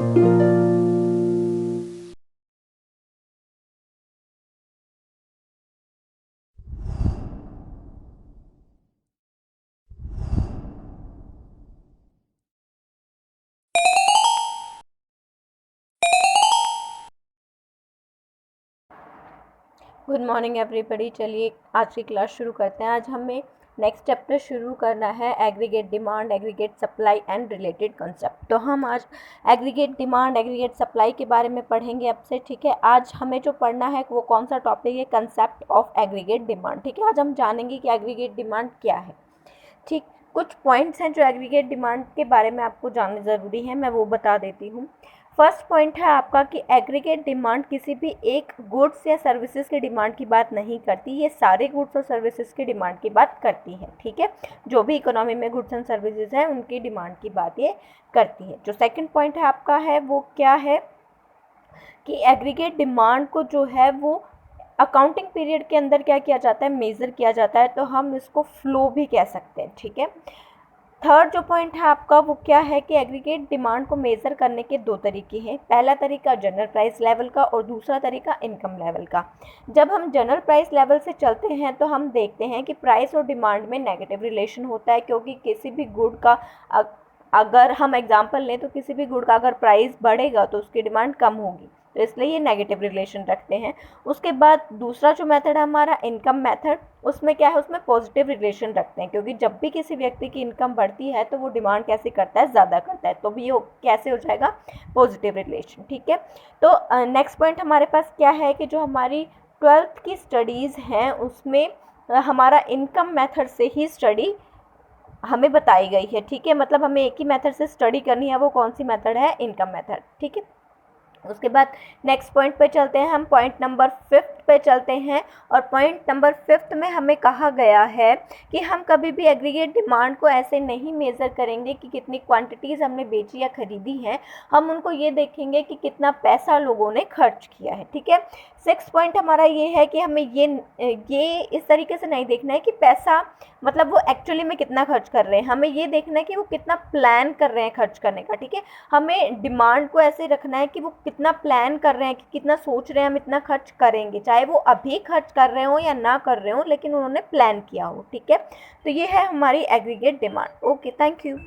Good morning everybody. चलिए आज की क्लास शुरू करते हैं। आज हमें नेक्स्ट चैप्टर शुरू करना है, aggregate demand, aggregate supply and related concept. तो हम आज एग्रीगेट डिमांड, एग्रीगेट सप्लाई के बारे में पढ़ेंगे अब से। ठीक है, आज हमें जो पढ़ना है वो कौन सा टॉपिक है, कंसेप्ट ऑफ एग्रीगेट डिमांड। ठीक है, आज हम जानेंगे कि एग्रीगेट डिमांड क्या है। ठीक, कुछ पॉइंट्स हैं जो एग्रीगेट डिमांड के बारे में आपको जानना ज़रूरी है, मैं वो बता देती हूँ। फर्स्ट पॉइंट है आपका कि एग्रीगेट डिमांड किसी भी एक गुड्स या सर्विसेज की डिमांड की बात नहीं करती, ये सारे गुड्स और सर्विसेज की डिमांड की बात करती है। ठीक है, जो भी इकोनॉमी में गुड्स एंड सर्विसेज हैं उनकी डिमांड की बात ये करती है। जो सेकंड पॉइंट है आपका है वो क्या है कि एग्रीगेट डिमांड को जो है वो अकाउंटिंग पीरियड के अंदर क्या किया जाता है, मेज़र किया जाता है, तो हम इसको फ्लो भी कह सकते हैं। ठीक है, थर्ड जो पॉइंट है आपका वो क्या है कि एग्रीगेट डिमांड को मेज़र करने के दो तरीके हैं। पहला तरीका जनरल प्राइस लेवल का और दूसरा तरीका इनकम लेवल का। जब हम जनरल प्राइस लेवल से चलते हैं तो हम देखते हैं कि प्राइस और डिमांड में नेगेटिव रिलेशन होता है, क्योंकि किसी भी गुड का अगर हम एग्जांपल लें तो किसी भी गुड का अगर प्राइस बढ़ेगा तो उसकी डिमांड कम होगी, तो इसलिए ये नेगेटिव रिलेशन रखते हैं। उसके बाद दूसरा जो मेथड है हमारा इनकम मेथड, उसमें क्या है, उसमें पॉजिटिव रिलेशन रखते हैं, क्योंकि जब भी किसी व्यक्ति की इनकम बढ़ती है तो वो डिमांड कैसे करता है, ज़्यादा करता है, तो भी ये कैसे हो जाएगा, पॉजिटिव रिलेशन। ठीक है, तो नेक्स्ट पॉइंट हमारे पास क्या है कि जो हमारी 12th की स्टडीज़ हैं उसमें हमारा इनकम मेथड से ही स्टडी हमें बताई गई है। ठीक है, मतलब हमें एक ही मेथड से स्टडी करनी है, वो कौन सी मेथड है, इनकम मेथड। ठीक है, उसके बाद नेक्स्ट पॉइंट पे चलते हैं, हम पॉइंट नंबर 5 पे चलते हैं। और पॉइंट नंबर 5 में हमें कहा गया है कि हम कभी भी एग्रीगेट डिमांड को ऐसे नहीं मेज़र करेंगे कि कितनी क्वांटिटीज़ हमने बेची या ख़रीदी हैं, हम उनको ये देखेंगे कि कितना पैसा लोगों ने खर्च किया है। ठीक है, 6 पॉइंट हमारा ये है कि हमें ये इस तरीके से नहीं देखना है कि पैसा मतलब वो एक्चुअली में कितना खर्च कर रहे हैं, हमें ये देखना है कि वो कितना प्लान कर रहे हैं खर्च करने का। ठीक है, हमें डिमांड को ऐसे रखना है कि वो कितना प्लान कर रहे हैं, कि कितना सोच रहे हैं हम इतना खर्च करेंगे, चाहे वो अभी खर्च कर रहे हो या ना कर रहे हो, लेकिन उन्होंने प्लान किया हो। ठीक है, तो ये है हमारी aggregate demand. Okay, thank you.